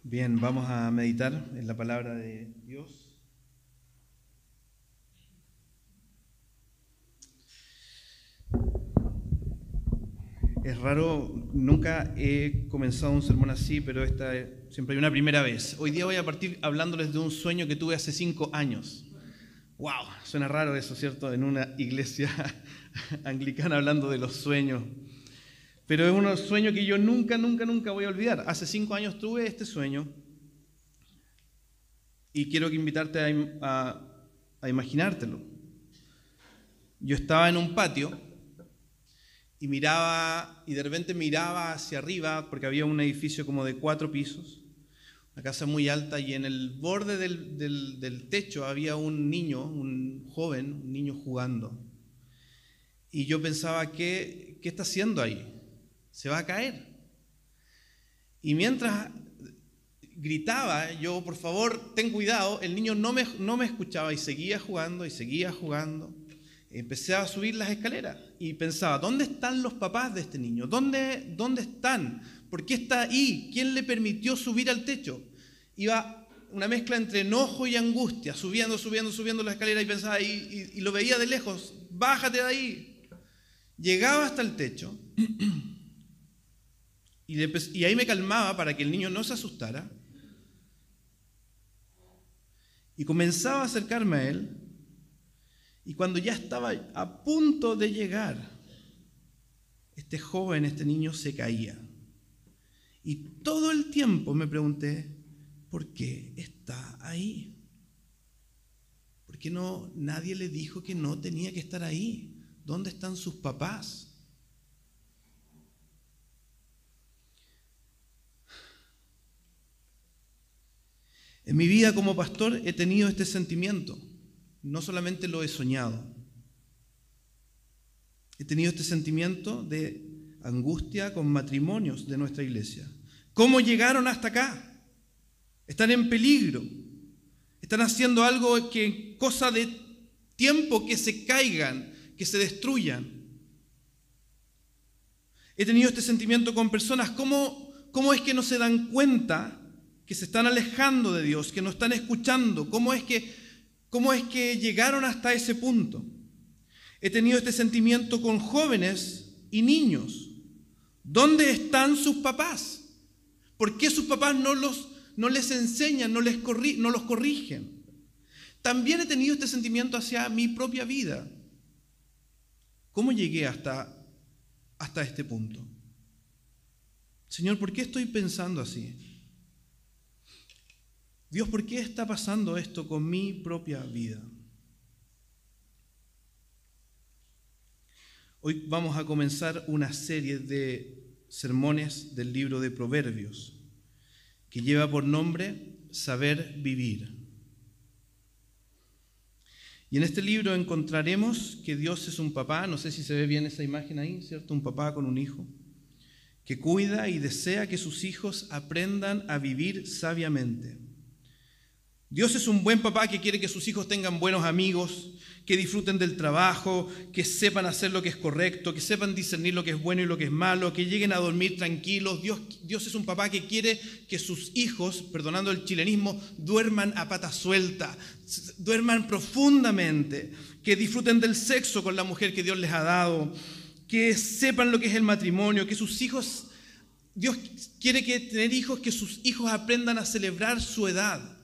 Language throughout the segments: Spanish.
Bien, vamos a meditar en la palabra de Dios. Es raro, nunca he comenzado un sermón así, pero siempre hay una primera vez. Hoy día voy a partir hablándoles de un sueño que tuve hace 5 años. ¡Wow! Suena raro eso, ¿cierto? En una iglesia anglicana hablando de los sueños. Pero es un sueño que yo nunca voy a olvidar. Hace 5 años tuve este sueño y quiero invitarte a imaginártelo. Yo estaba en un patio y de repente miraba hacia arriba, porque había un edificio como de 4 pisos, una casa muy alta, y en el borde del techo había un niño, un niño jugando. Y yo pensaba, ¿qué está haciendo ahí? Se va a caer. Y mientras gritaba, yo, por favor, ten cuidado, el niño no me escuchaba y seguía jugando y seguía jugando. Empecé a subir las escaleras y pensaba, ¿dónde están los papás de este niño? ¿Dónde están? ¿Por qué está ahí? ¿Quién le permitió subir al techo? Iba una mezcla entre enojo y angustia, subiendo la escalera y pensaba, y lo veía de lejos, bájate de ahí. Llegaba hasta el techo y ahí me calmaba para que el niño no se asustara y comenzaba a acercarme a él. Y cuando ya estaba a punto de llegar, este niño se caía. Y todo el tiempo me pregunté, ¿por qué está ahí? ¿Por qué nadie le dijo que no tenía que estar ahí? ¿Dónde están sus papás? En mi vida como pastor he tenido este sentimiento. No solamente lo he soñado. He tenido este sentimiento de angustia con matrimonios de nuestra iglesia. ¿Cómo llegaron hasta acá? Están en peligro. Están haciendo algo que cosa de tiempo que se caigan, que se destruyan. He tenido este sentimiento con personas. ¿Cómo es que no se dan cuenta que se están alejando de Dios, que no están escuchando? ¿Cómo es que llegaron hasta ese punto? He tenido este sentimiento con jóvenes y niños. ¿Dónde están sus papás? ¿Por qué sus papás no les enseñan, no los corrigen? También he tenido este sentimiento hacia mi propia vida. ¿Cómo llegué hasta este punto? Señor, ¿por qué estoy pensando así? Dios, ¿por qué está pasando esto con mi propia vida? Hoy vamos a comenzar una serie de sermones del libro de Proverbios, que lleva por nombre Saber Vivir. Y en este libro encontraremos que Dios es un papá, no sé si se ve bien esa imagen ahí, ¿cierto? Un papá con un hijo, que cuida y desea que sus hijos aprendan a vivir sabiamente. Dios es un buen papá que quiere que sus hijos tengan buenos amigos, que disfruten del trabajo, que sepan hacer lo que es correcto, que sepan discernir lo que es bueno y lo que es malo, que lleguen a dormir tranquilos. Dios es un papá que quiere que sus hijos, perdonando el chilenismo, duerman a pata suelta, duerman profundamente, que disfruten del sexo con la mujer que Dios les ha dado, que sepan lo que es el matrimonio, que sus hijos, Dios quiere tener hijos, que sus hijos aprendan a celebrar su edad.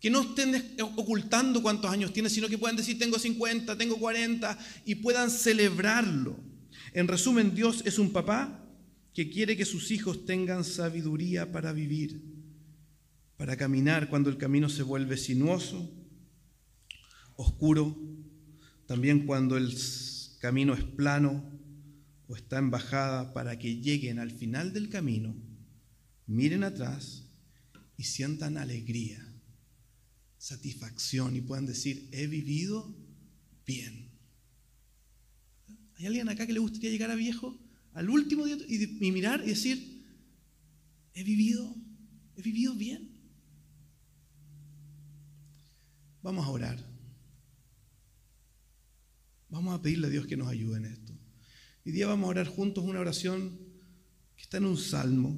Que no estén ocultando cuántos años tienen, sino que puedan decir, tengo 50, tengo 40, y puedan celebrarlo. En resumen, Dios es un papá que quiere que sus hijos tengan sabiduría para vivir, para caminar cuando el camino se vuelve sinuoso, oscuro, también cuando el camino es plano o está en bajada, para que lleguen al final del camino, miren atrás y sientan alegría, satisfacción y puedan decir, he vivido bien. ¿Hay alguien acá que le gustaría llegar a viejo al último día y mirar y decir, he vivido bien? Vamos a orar. Vamos a pedirle a Dios que nos ayude en esto. Hoy día vamos a orar juntos una oración que está en un salmo.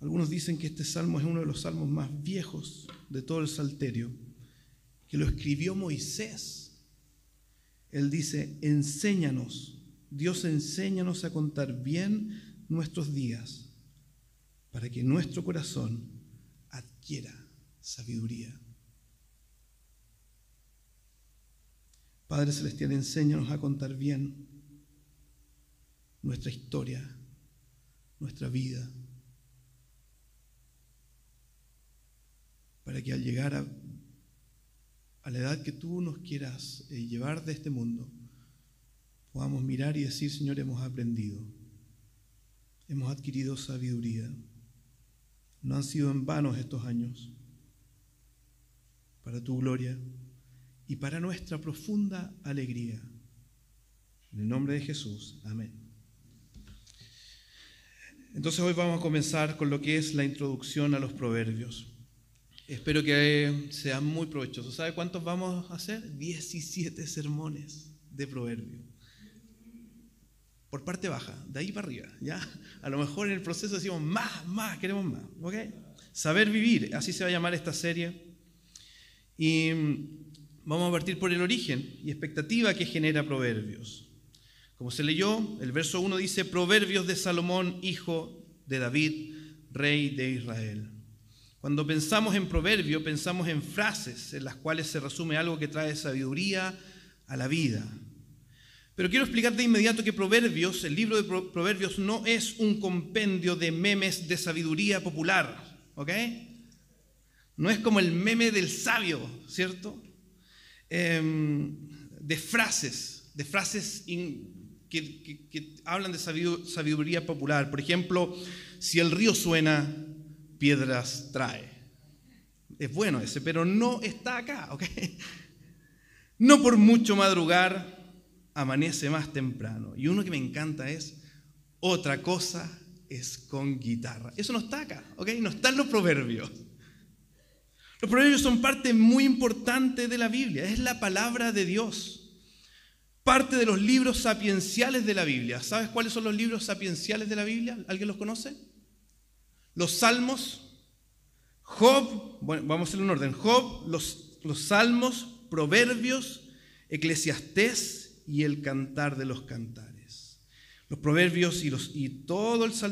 Algunos dicen que este salmo es uno de los salmos más viejos de todo el Salterio, que lo escribió Moisés. Él dice, enséñanos, Dios enséñanos a contar bien nuestros días, para que nuestro corazón adquiera sabiduría. Padre Celestial, enséñanos a contar bien nuestra historia, nuestra vida, para que al llegar a la edad que tú nos quieras llevar de este mundo, podamos mirar y decir, Señor, hemos aprendido, hemos adquirido sabiduría. No han sido en vano estos años, para tu gloria y para nuestra profunda alegría. En el nombre de Jesús, amén. Entonces hoy vamos a comenzar con lo que es la introducción a los proverbios. Espero que sean muy provechosos. ¿Sabe cuántos vamos a hacer? 17 sermones de proverbios. Por parte baja, de ahí para arriba, ¿ya? A lo mejor en el proceso decimos más, queremos más, ¿ok? Saber vivir, así se va a llamar esta serie. Y vamos a partir por el origen y expectativa que genera Proverbios. Como se leyó, el verso 1 dice, Proverbios de Salomón, hijo de David, rey de Israel. Cuando pensamos en proverbio, pensamos en frases en las cuales se resume algo que trae sabiduría a la vida. Pero quiero explicar de inmediato que Proverbios, el libro de Proverbios, no es un compendio de memes de sabiduría popular, ¿ok? No es como el meme del sabio, ¿cierto? De frases que hablan de sabiduría popular. Por ejemplo, si el río suena, piedras trae. Es bueno ese, pero no está acá, ¿ok? No por mucho madrugar, amanece más temprano. Y uno que me encanta es, otra cosa es con guitarra. Eso no está acá, ¿ok? No está en los proverbios. Los proverbios son parte muy importante de la Biblia. Es la palabra de Dios. Parte de los libros sapienciales de la Biblia. ¿Sabes cuáles son los libros sapienciales de la Biblia? ¿Alguien los conoce? Los Salmos, Job, bueno, vamos a hacerlo en orden. Job, los Salmos, Proverbios, Eclesiastés y el Cantar de los Cantares. Los Proverbios y todos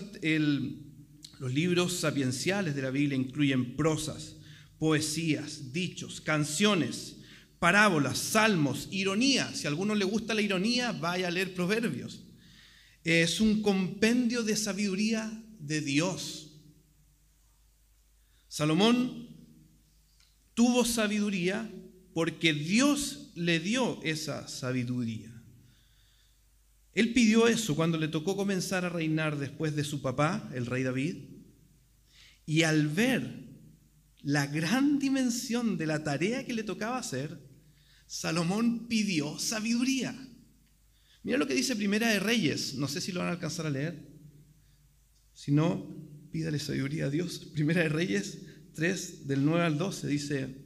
los libros sapienciales de la Biblia incluyen prosas, poesías, dichos, canciones, parábolas, salmos, ironía. Si a alguno le gusta la ironía, vaya a leer Proverbios. Es un compendio de sabiduría de Dios. Salomón tuvo sabiduría porque Dios le dio esa sabiduría. Él pidió eso cuando le tocó comenzar a reinar después de su papá, el rey David, y al ver la gran dimensión de la tarea que le tocaba hacer, Salomón pidió sabiduría. Mira lo que dice Primera de Reyes, no sé si lo van a alcanzar a leer, si no, pídale sabiduría a Dios. Primera de Reyes 3, del 9 al 12, dice,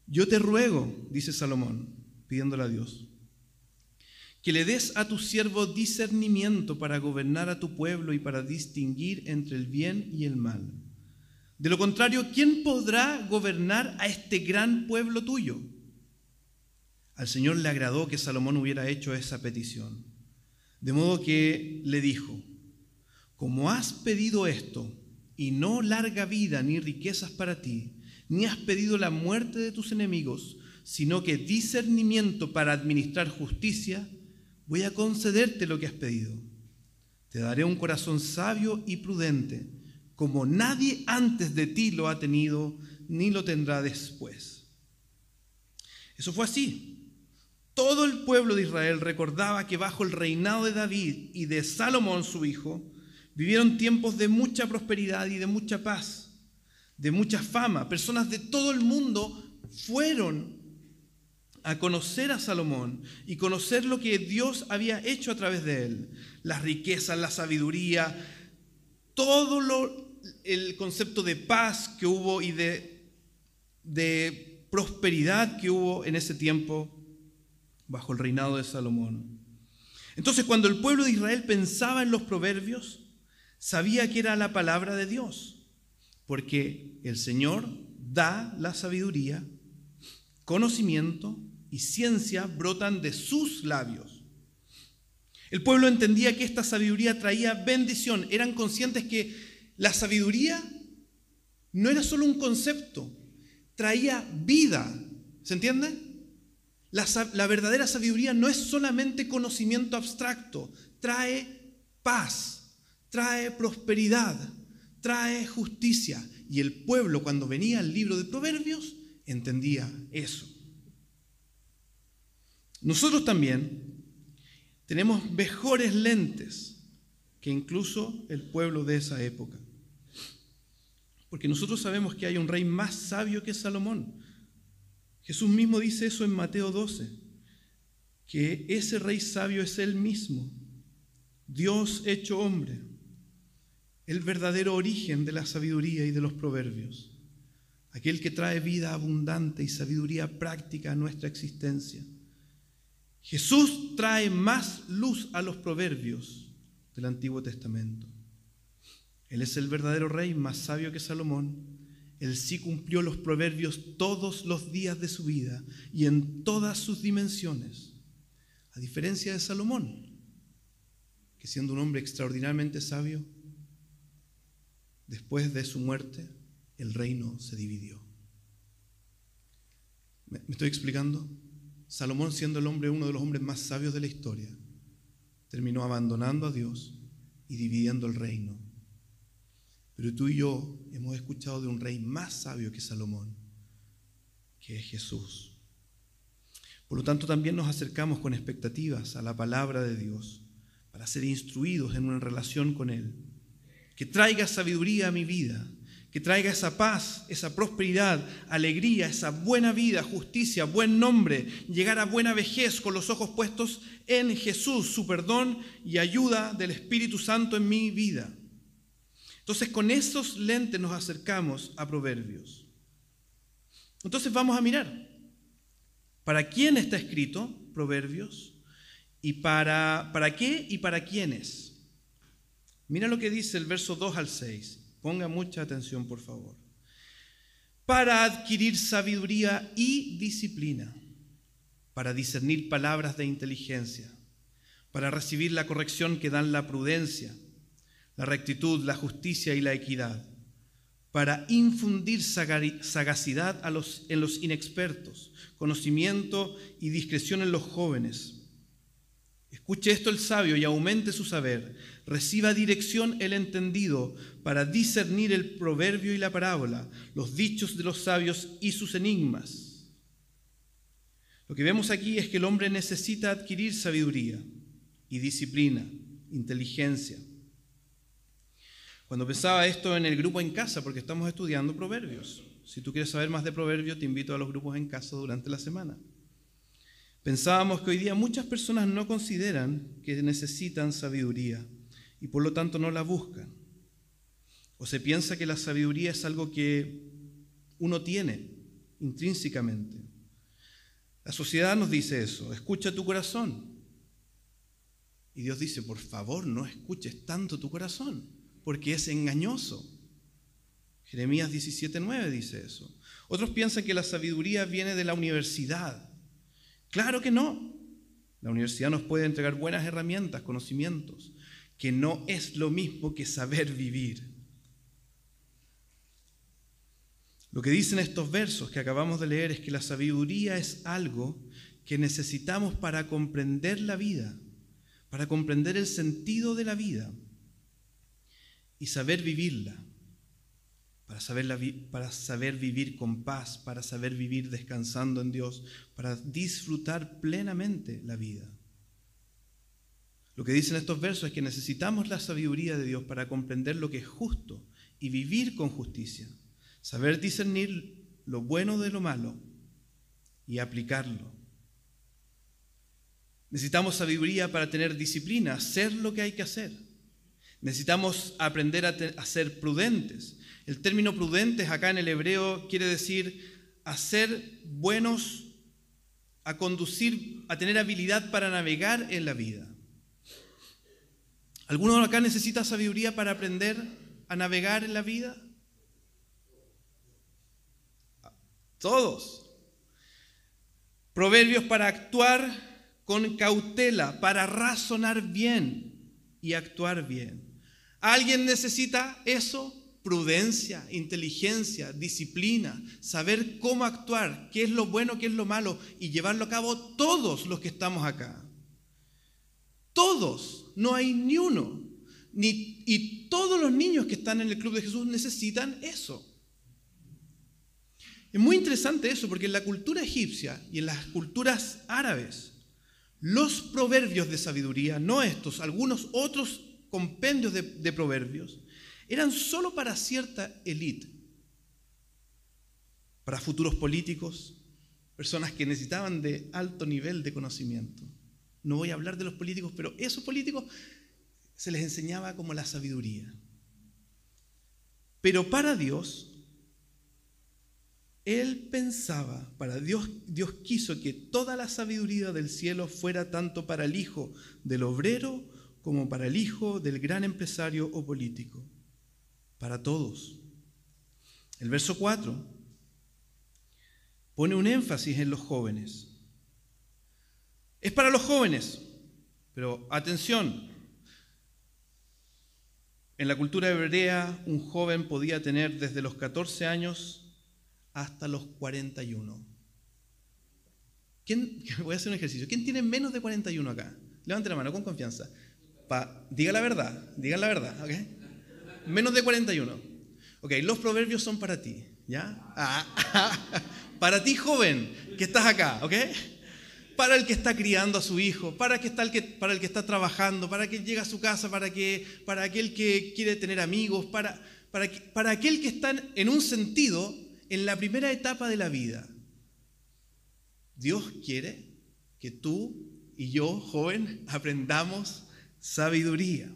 yo te ruego, dice Salomón, pidiéndole a Dios, que le des a tu siervo discernimiento para gobernar a tu pueblo y para distinguir entre el bien y el mal. De lo contrario, ¿quién podrá gobernar a este gran pueblo tuyo? Al Señor le agradó que Salomón hubiera hecho esa petición, de modo que le dijo, como has pedido esto, y no larga vida ni riquezas para ti, ni has pedido la muerte de tus enemigos, sino que discernimiento para administrar justicia, voy a concederte lo que has pedido. Te daré un corazón sabio y prudente, como nadie antes de ti lo ha tenido, ni lo tendrá después. Eso fue así. Todo el pueblo de Israel recordaba que bajo el reinado de David y de Salomón, su hijo, vivieron tiempos de mucha prosperidad y de mucha paz, de mucha fama. Personas de todo el mundo fueron a conocer a Salomón y conocer lo que Dios había hecho a través de él. Las riquezas, la sabiduría, todo el concepto de paz que hubo y de prosperidad que hubo en ese tiempo bajo el reinado de Salomón. Entonces, cuando el pueblo de Israel pensaba en los proverbios, Sabía que era la palabra de Dios, porque el Señor da la sabiduría, conocimiento y ciencia brotan de sus labios. El pueblo entendía que esta sabiduría traía bendición. Eran conscientes que la sabiduría no era solo un concepto, traía vida. ¿Se entiende? La verdadera sabiduría no es solamente conocimiento abstracto, trae paz, trae prosperidad, trae justicia. Y el pueblo, cuando venía al libro de Proverbios, entendía eso. Nosotros también tenemos mejores lentes que incluso el pueblo de esa época. Porque nosotros sabemos que hay un rey más sabio que Salomón. Jesús mismo dice eso en Mateo 12, que ese rey sabio es Él mismo, Dios hecho hombre, el verdadero origen de la sabiduría y de los proverbios, aquel que trae vida abundante y sabiduría práctica a nuestra existencia. Jesús trae más luz a los proverbios del Antiguo Testamento. Él es el verdadero rey más sabio que Salomón. Él sí cumplió los proverbios todos los días de su vida y en todas sus dimensiones, a diferencia de Salomón, que siendo un hombre extraordinariamente sabio, después de su muerte, el reino se dividió. ¿Me estoy explicando? Salomón, siendo el hombre, uno de los hombres más sabios de la historia, terminó abandonando a Dios y dividiendo el reino. Pero tú y yo hemos escuchado de un rey más sabio que Salomón, que es Jesús. Por lo tanto, también nos acercamos con expectativas a la palabra de Dios para ser instruidos en una relación con Él. Que traiga sabiduría a mi vida, que traiga esa paz, esa prosperidad, alegría, esa buena vida, justicia, buen nombre, llegar a buena vejez con los ojos puestos en Jesús, su perdón y ayuda del Espíritu Santo en mi vida. Entonces, con esos lentes nos acercamos a Proverbios. Entonces vamos a mirar para quién está escrito Proverbios y para qué y para quiénes. Mira lo que dice el verso 2 al 6. Ponga mucha atención, por favor. Para adquirir sabiduría y disciplina, para discernir palabras de inteligencia, para recibir la corrección que dan la prudencia, la rectitud, la justicia y la equidad, para infundir sagacidad en los inexpertos, conocimiento y discreción en los jóvenes. Escuche esto el sabio y aumente su saber. Reciba dirección el entendido para discernir el proverbio y la parábola, los dichos de los sabios y sus enigmas. Lo que vemos aquí es que el hombre necesita adquirir sabiduría y disciplina, inteligencia. Cuando pensaba esto en el grupo en casa, porque estamos estudiando Proverbios. Si tú quieres saber más de Proverbios, te invito a los grupos en casa durante la semana. Pensábamos que hoy día muchas personas no consideran que necesitan sabiduría y por lo tanto no la buscan. O se piensa que la sabiduría es algo que uno tiene intrínsecamente. La sociedad nos dice eso, escucha tu corazón. Y Dios dice, por favor, no escuches tanto tu corazón, porque es engañoso. Jeremías 17:9 dice eso. Otros piensan que la sabiduría viene de la universidad. Claro que no. La universidad nos puede entregar buenas herramientas, conocimientos, que no es lo mismo que saber vivir. Lo que dicen estos versos que acabamos de leer es que la sabiduría es algo que necesitamos para comprender la vida, para comprender el sentido de la vida y saber vivirla, para saber vivir con paz, para saber vivir descansando en Dios, para disfrutar plenamente la vida. Lo que dicen estos versos es que necesitamos la sabiduría de Dios para comprender lo que es justo y vivir con justicia, saber discernir lo bueno de lo malo y aplicarlo. Necesitamos sabiduría para tener disciplina, hacer lo que hay que hacer. Necesitamos aprender a ser prudentes. El término prudentes acá en el hebreo quiere decir a ser buenos, a conducir, a tener habilidad para navegar en la vida. ¿Alguno acá necesita sabiduría para aprender a navegar en la vida? Todos. Proverbios para actuar con cautela, para razonar bien y actuar bien. ¿Alguien necesita eso? Prudencia, inteligencia, disciplina, saber cómo actuar, qué es lo bueno, qué es lo malo y llevarlo a cabo todos los que estamos acá. Todos, no hay ni uno. Y todos los niños que están en el Club de Jesús necesitan eso. Es muy interesante eso, porque en la cultura egipcia y en las culturas árabes, los proverbios de sabiduría, no estos, algunos otros compendios de proverbios, eran solo para cierta élite, para futuros políticos, personas que necesitaban de alto nivel de conocimiento. No voy a hablar de los políticos, pero esos políticos se les enseñaba como la sabiduría. Pero para Dios, Él pensaba, Dios quiso que toda la sabiduría del cielo fuera tanto para el hijo del obrero como para el hijo del gran empresario o político. Para todos. El verso 4 pone un énfasis en los jóvenes. Es para los jóvenes, pero atención. En la cultura hebrea, un joven podía tener desde los 14 años hasta los 41. Voy a hacer un ejercicio. ¿Quién tiene menos de 41 acá? Levante la mano con confianza. Diga la verdad, ¿ok? Menos de 41. Ok, los proverbios son para ti, ¿ya? Para ti, joven, que estás acá, ¿ok? Para el que está criando a su hijo, para el que está trabajando, para que llega a su casa, para aquel que quiere tener amigos, para aquel que está en un sentido en la primera etapa de la vida. Dios quiere que tú y yo, joven, aprendamos sabiduría.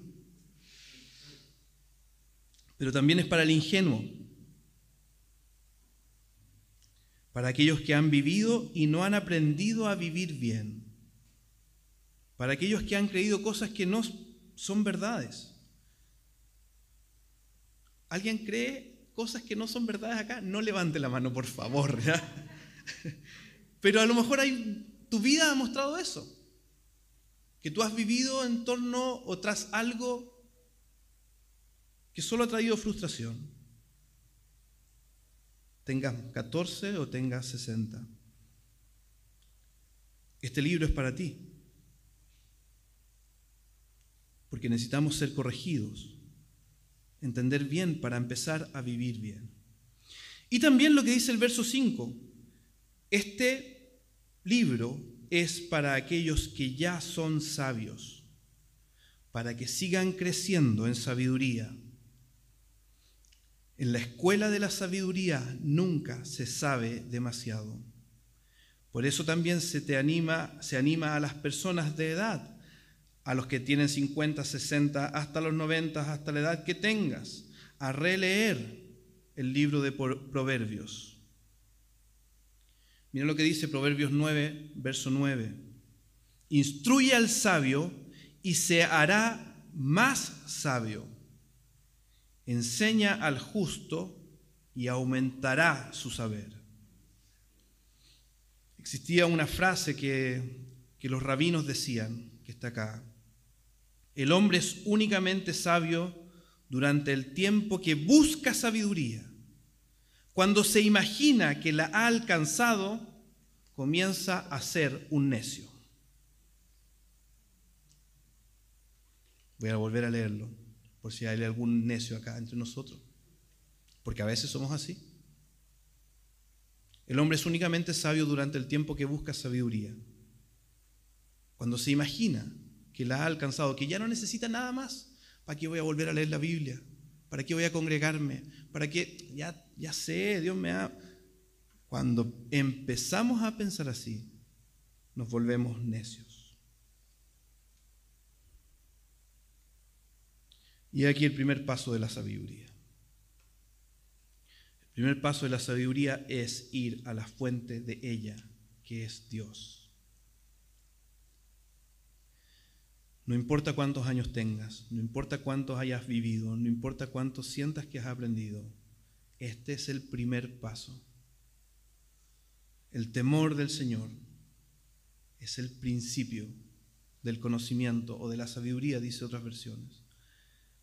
Pero también es para el ingenuo, para aquellos que han vivido y no han aprendido a vivir bien, para aquellos que han creído cosas que no son verdades. ¿Alguien cree cosas que no son verdades acá? No levante la mano, por favor, ¿ya? Pero a lo mejor tu vida ha mostrado eso, que tú has vivido en torno o tras algo que solo ha traído frustración. Tengas 14 o tengas 60. Este libro es para ti, porque necesitamos ser corregidos, entender bien para empezar a vivir bien. Y también lo que dice el verso 5, este libro es para aquellos que ya son sabios, para que sigan creciendo en sabiduría. En la escuela de la sabiduría nunca se sabe demasiado. Por eso también se anima a las personas de edad, a los que tienen 50, 60, hasta los 90, hasta la edad que tengas, a releer el libro de Proverbios. Mira lo que dice Proverbios 9, verso 9. Instruye al sabio y se hará más sabio. Enseña al justo y aumentará su saber. Existía una frase que los rabinos decían, que está acá. El hombre es únicamente sabio durante el tiempo que busca sabiduría. Cuando se imagina que la ha alcanzado, comienza a ser un necio. Voy a volver a leerlo, por si hay algún necio acá entre nosotros, porque a veces somos así. El hombre es únicamente sabio durante el tiempo que busca sabiduría. Cuando se imagina que la ha alcanzado, que ya no necesita nada más, ¿para qué voy a volver a leer la Biblia? ¿Para qué voy a congregarme? ¿Para qué? Ya sé, Dios me ha... Cuando empezamos a pensar así, nos volvemos necios. Y aquí el primer paso de la sabiduría. El primer paso de la sabiduría es ir a la fuente de ella, que es Dios. No importa cuántos años tengas, no importa cuántos hayas vivido, no importa cuántos sientas que has aprendido, este es el primer paso. El temor del Señor es el principio del conocimiento o de la sabiduría, dice otras versiones.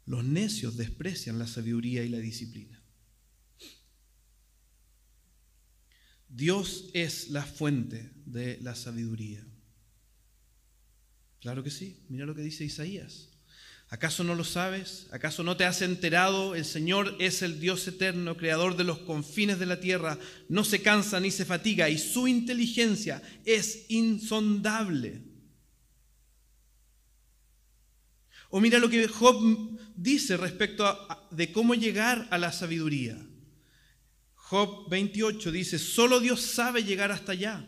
Los necios desprecian la sabiduría y la disciplina. Dios es la fuente de la sabiduría. Claro que sí, mira lo que dice Isaías. ¿Acaso no lo sabes? ¿Acaso no te has enterado? El Señor es el Dios eterno, creador de los confines de la tierra. No se cansa ni se fatiga y su inteligencia es insondable. O mira lo que Job dice respecto de cómo llegar a la sabiduría. Job 28 dice, solo Dios sabe llegar hasta allá.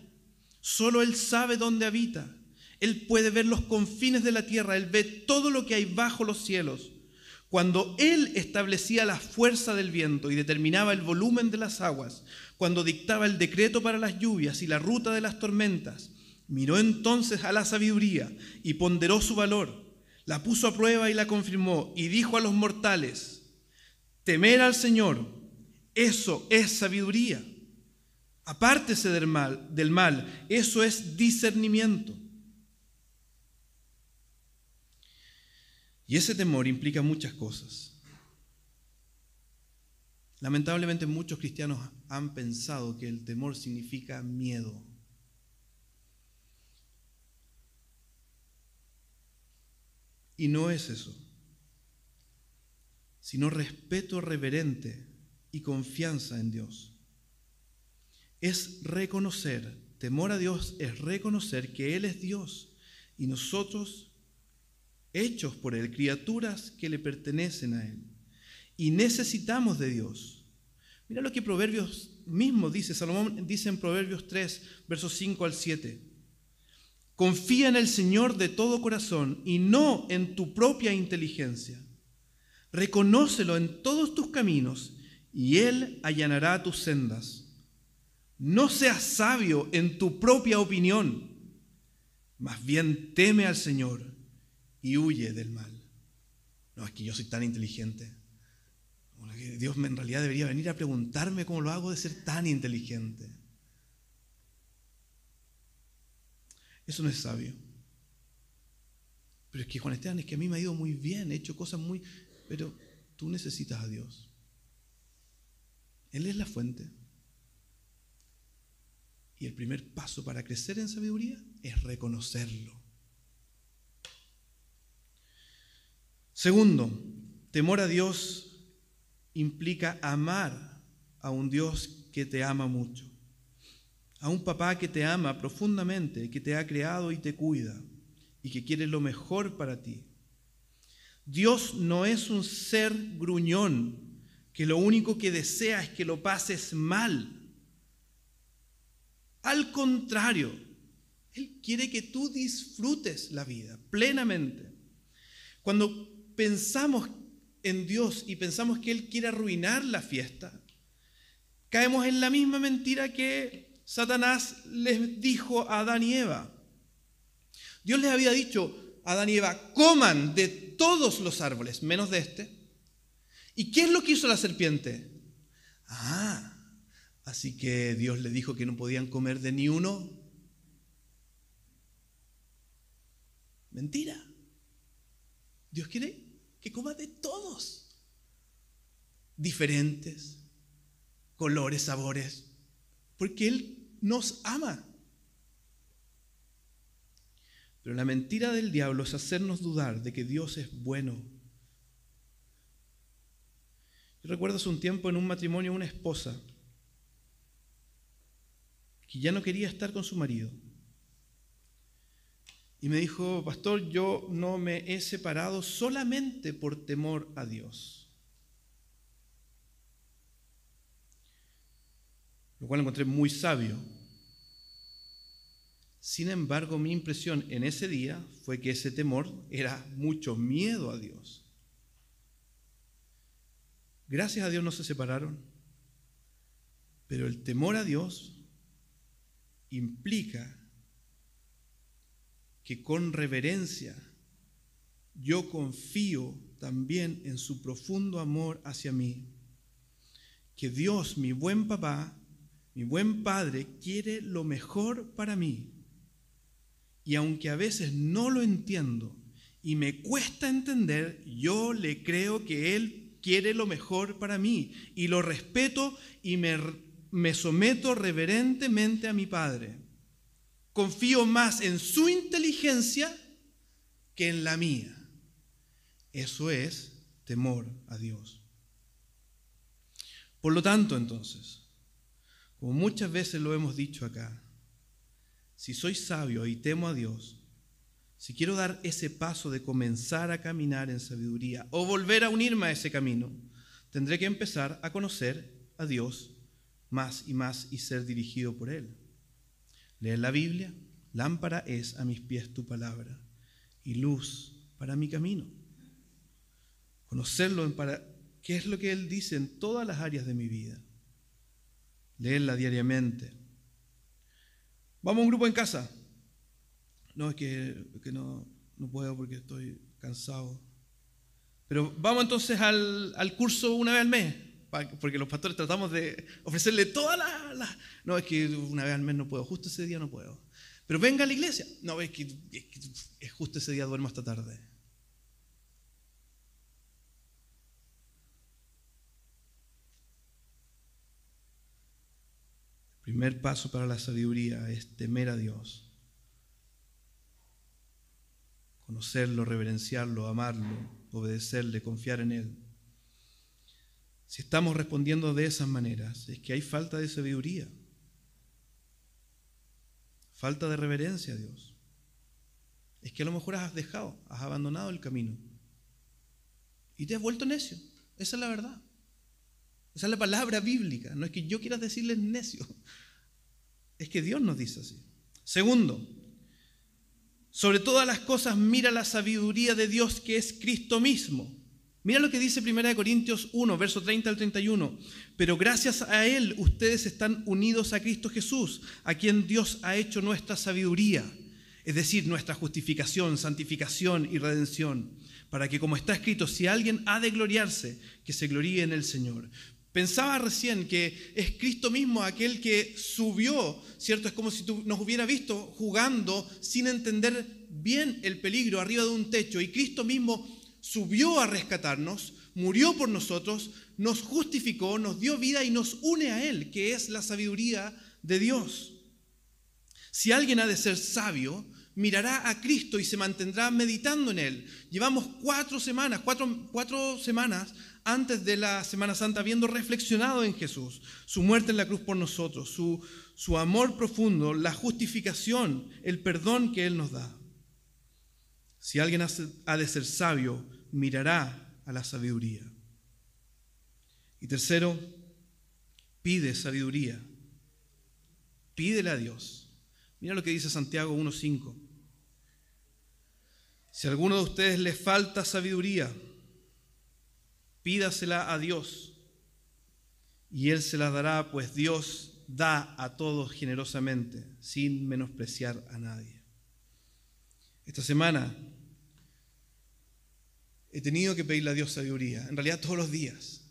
Solo Él sabe dónde habita. Él puede ver los confines de la tierra, Él ve todo lo que hay bajo los cielos. Cuando Él establecía la fuerza del viento y determinaba el volumen de las aguas, cuando dictaba el decreto para las lluvias y la ruta de las tormentas, miró entonces a la sabiduría y ponderó su valor, la puso a prueba y la confirmó, y dijo a los mortales, temer al Señor, eso es sabiduría. Apártese del mal, eso es discernimiento. Y ese temor implica muchas cosas. Lamentablemente muchos cristianos han pensado que el temor significa miedo. Y no es eso, sino respeto reverente y confianza en Dios. Es reconocer, temor a Dios es reconocer que Él es Dios y nosotros hechos por Él, criaturas que le pertenecen a Él. Y necesitamos de Dios. Mira lo que Proverbios mismo dice, Salomón dice en Proverbios 3, versos 5 al 7. Confía en el Señor de todo corazón y no en tu propia inteligencia. Reconócelo en todos tus caminos y Él allanará tus sendas. No seas sabio en tu propia opinión, más bien teme al Señor y huye del mal. No, es que yo soy tan inteligente. Dios en realidad debería venir a preguntarme cómo lo hago de ser tan inteligente. Eso no es sabio. Pero es que Juan Esteban, es que a mí me ha ido muy bien, he hecho cosas muy... Pero tú necesitas a Dios. Él es la fuente. Y el primer paso para crecer en sabiduría es reconocerlo. Segundo, temor a Dios implica amar a un Dios que te ama mucho, a un papá que te ama profundamente, que te ha creado y te cuida y que quiere lo mejor para ti. Dios no es un ser gruñón que lo único que desea es que lo pases mal. Al contrario, Él quiere que tú disfrutes la vida plenamente. Cuando pensamos en Dios y pensamos que Él quiere arruinar la fiesta, caemos en la misma mentira que Satanás les dijo a Adán y Eva. Dios les había dicho a Adán y Eva, coman de todos los árboles, menos de este. ¿Y qué es lo que hizo la serpiente? Así que Dios les dijo que no podían comer de ni uno. Mentira. Dios quiere que comas de todos. Diferentes, colores, sabores, porque Él nos ama. Pero la mentira del diablo es hacernos dudar de que Dios es bueno. Yo recuerdo hace un tiempo en un matrimonio una esposa que ya no quería estar con su marido. Y me dijo, pastor, yo no me he separado solamente por temor a Dios. Lo cual encontré muy sabio. Sin embargo, mi impresión en ese día fue que ese temor era mucho miedo a Dios. Gracias a Dios no se separaron, pero el temor a Dios implica que con reverencia yo confío también en su profundo amor hacia mí. Que Dios, mi buen papá, mi buen padre, quiere lo mejor para mí. Y aunque a veces no lo entiendo y me cuesta entender, yo le creo que Él quiere lo mejor para mí. Y lo respeto y me someto reverentemente a mi Padre. Confío más en su inteligencia que en la mía. Eso es temor a Dios. Por lo tanto, entonces, como muchas veces lo hemos dicho acá, si soy sabio y temo a Dios, si quiero dar ese paso de comenzar a caminar en sabiduría o volver a unirme a ese camino, tendré que empezar a conocer a Dios más y ser dirigido por Él. Leer la Biblia, lámpara es a mis pies tu palabra y luz para mi camino. Conocerlo para qué es lo que Él dice en todas las áreas de mi vida. Leerla diariamente. Vamos a un grupo en casa. No, es que no puedo porque estoy cansado. Pero vamos entonces al curso una vez al mes, porque los pastores tratamos de ofrecerle todas las... No, es que una vez al mes no puedo, justo ese día no puedo. Pero venga a la iglesia. No, es que justo ese día duermo hasta tarde. El primer paso para la sabiduría es temer a Dios. Conocerlo, reverenciarlo, amarlo, obedecerle, confiar en Él. Si estamos respondiendo de esas maneras, es que hay falta de sabiduría, falta de reverencia a Dios. Es que a lo mejor has abandonado el camino y te has vuelto necio. Esa es la verdad. Esa es la palabra bíblica. No es que yo quiera decirles necio, es que Dios nos dice así. Segundo, sobre todas las cosas mira la sabiduría de Dios, que es Cristo mismo. Mira lo que dice 1 Corintios 1, verso 30 al 31. Pero gracias a Él ustedes están unidos a Cristo Jesús, a quien Dios ha hecho nuestra sabiduría, es decir, nuestra justificación, santificación y redención, para que, como está escrito, si alguien ha de gloriarse, que se gloríe en el Señor. Pensaba recién que es Cristo mismo aquel que subió, ¿cierto? Es como si nos hubiera visto jugando sin entender bien el peligro arriba de un techo, y Cristo mismo subió a rescatarnos, murió por nosotros, nos justificó, nos dio vida y nos une a Él, que es la sabiduría de Dios. Si alguien ha de ser sabio, mirará a Cristo y se mantendrá meditando en Él. Llevamos 4 semanas antes de la Semana Santa habiendo reflexionado en Jesús, su muerte en la cruz por nosotros, su amor profundo, la justificación, el perdón que Él nos da. Si alguien ha de ser sabio, mirará a la sabiduría. Y tercero, pide sabiduría. Pídele a Dios. Mira lo que dice Santiago 1:5. Si a alguno de ustedes le falta sabiduría, pídasela a Dios y Él se la dará, pues Dios da a todos generosamente, sin menospreciar a nadie. Esta semana he tenido que pedirle a Dios sabiduría, en realidad todos los días,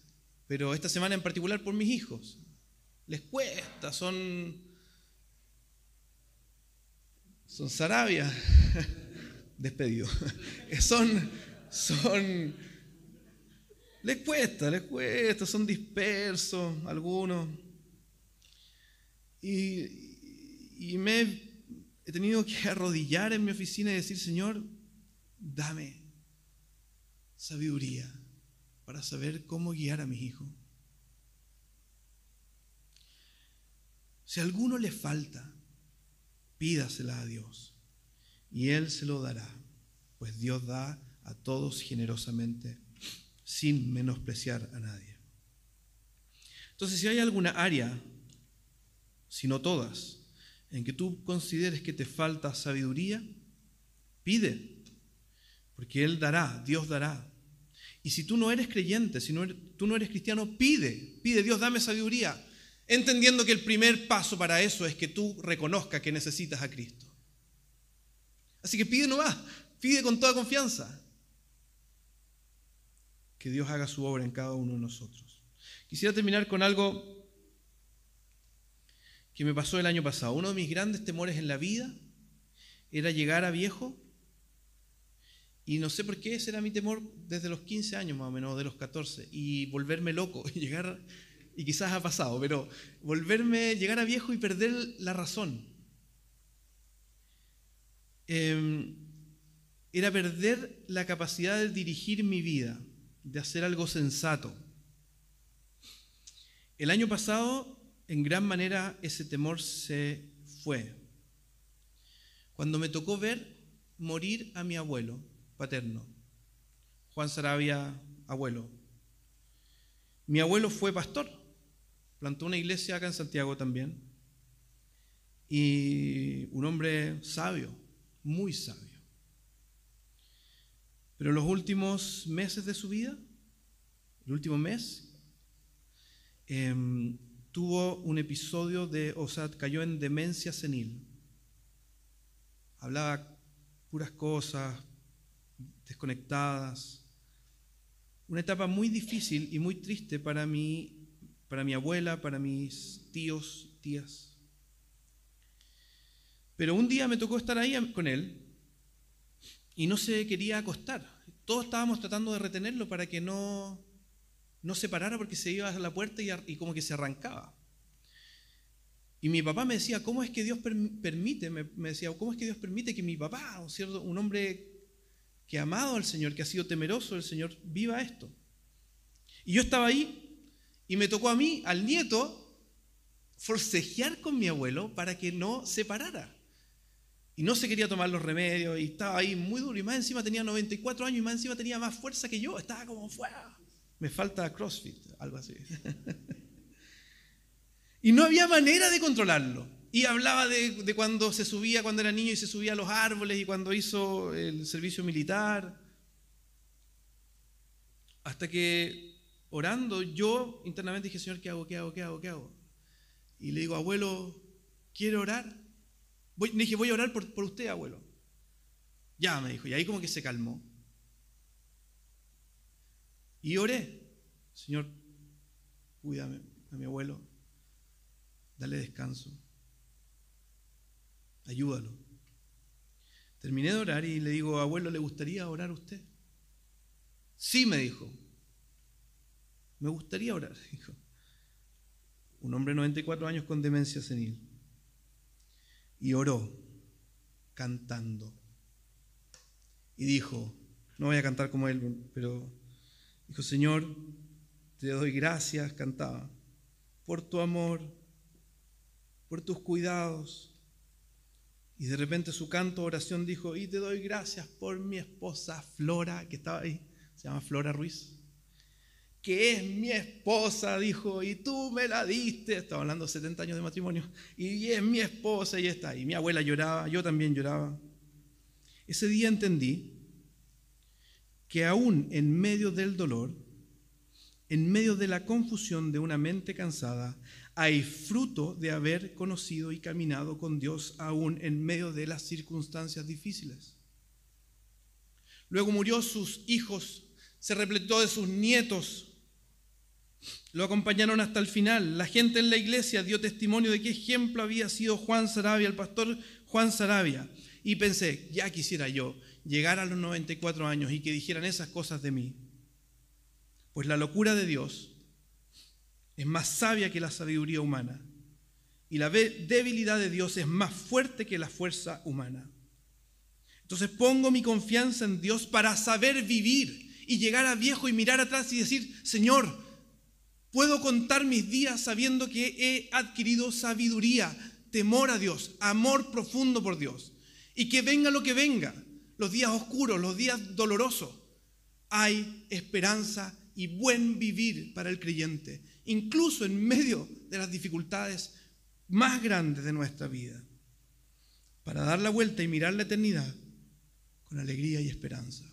pero esta semana en particular por mis hijos. Les cuesta, son Sarabia, despedido. Les cuesta, son dispersos algunos. Y he tenido que arrodillar en mi oficina y decir: Señor, dame sabiduría para saber cómo guiar a mis hijos. Si a alguno le falta, pídasela a Dios y Él se lo dará, pues Dios da a todos generosamente, sin menospreciar a nadie. Entonces, si hay alguna área, si no todas, en que tú consideres que te falta sabiduría, pide, porque Él dará, Dios dará. Y si tú no eres creyente, tú no eres cristiano, pide, Dios, dame sabiduría, entendiendo que el primer paso para eso es que tú reconozcas que necesitas a Cristo. Así que pide nomás, pide con toda confianza. que Dios haga su obra en cada uno de nosotros. Quisiera terminar con algo que me pasó el año pasado. Uno de mis grandes temores en la vida era llegar a viejo, y no sé por qué ese era mi temor desde los 15 años más o menos, de los 14, y volverme loco, llegar, y quizás ha pasado, pero llegar a viejo y perder la razón. Era perder la capacidad de dirigir mi vida, de hacer algo sensato. El año pasado, en gran manera, ese temor se fue. Cuando me tocó ver morir a mi abuelo paterno, Juan Saravia, abuelo. Mi abuelo fue pastor, plantó una iglesia acá en Santiago también, y un hombre sabio, muy sabio. Pero en los últimos meses de su vida, el último mes, tuvo un episodio cayó en demencia senil. Hablaba puras cosas, desconectadas. Una etapa muy difícil y muy triste para mi abuela, para mis tíos, tías. Pero un día me tocó estar ahí con él y no se quería acostar. Todos estábamos tratando de retenerlo para que no se parara, porque se iba a la puerta y como que se arrancaba. Y mi papá me decía, ¿cómo es que Dios permite? Me decía, ¿cómo es que Dios permite que mi papá, un hombre que ha amado al Señor, que ha sido temeroso del Señor, viva esto? Y yo estaba ahí y me tocó a mí, al nieto, forcejear con mi abuelo para que no se parara. Y no se quería tomar los remedios y estaba ahí muy duro. Y más encima tenía 94 años y más encima tenía más fuerza que yo. Estaba como fuera. Me falta CrossFit, algo así. Y no había manera de controlarlo. Y hablaba de cuando se subía, cuando era niño y se subía a los árboles y cuando hizo el servicio militar. Hasta que orando yo internamente dije, Señor, ¿qué hago? Y le digo, abuelo, ¿quiere orar? Le dije, voy a orar por usted, abuelo. Ya, me dijo, y ahí como que se calmó. Y oré, Señor, cuídame a mi abuelo, dale descanso, ayúdalo. Terminé de orar y le digo, abuelo, ¿le gustaría orar a usted? Sí, me dijo, me gustaría orar, dijo. Un hombre de 94 años con demencia senil. Y oró, cantando. Y dijo, no voy a cantar como él, pero dijo, Señor, te doy gracias, cantaba, por tu amor, por tus cuidados. Y de repente su canto, oración, dijo, y te doy gracias por mi esposa Flora, que estaba ahí, se llama Flora Ruiz, que es mi esposa, dijo, y tú me la diste. Estaba hablando de 70 años de matrimonio, y es mi esposa y está ahí. Mi abuela lloraba, yo también lloraba. Ese día entendí que aún en medio del dolor, en medio de la confusión de una mente cansada, hay fruto de haber conocido y caminado con Dios aún en medio de las circunstancias difíciles. Luego murió sus hijos, se repletó de sus nietos, lo acompañaron hasta el final. La gente en la iglesia dio testimonio de qué ejemplo había sido Juan Saravia, el pastor Juan Saravia. Y pensé, ya quisiera yo llegar a los 94 años y que dijeran esas cosas de mí. Pues la locura de Dios es más sabia que la sabiduría humana. Y la debilidad de Dios es más fuerte que la fuerza humana. Entonces pongo mi confianza en Dios para saber vivir y llegar a viejo y mirar atrás y decir, Señor, puedo contar mis días sabiendo que he adquirido sabiduría, temor a Dios, amor profundo por Dios. Y que venga lo que venga, los días oscuros, los días dolorosos, hay esperanza y buen vivir para el creyente, incluso en medio de las dificultades más grandes de nuestra vida, para dar la vuelta y mirar la eternidad con alegría y esperanza.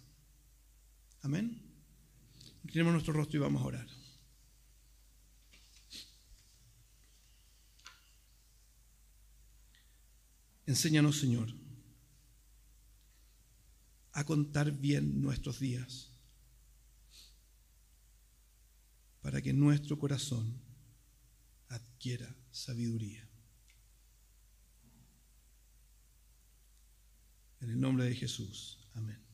Amén. Inclinemos nuestro rostro y vamos a orar. Enséñanos, Señor, a contar bien nuestros días, que nuestro corazón adquiera sabiduría. En el nombre de Jesús. Amén.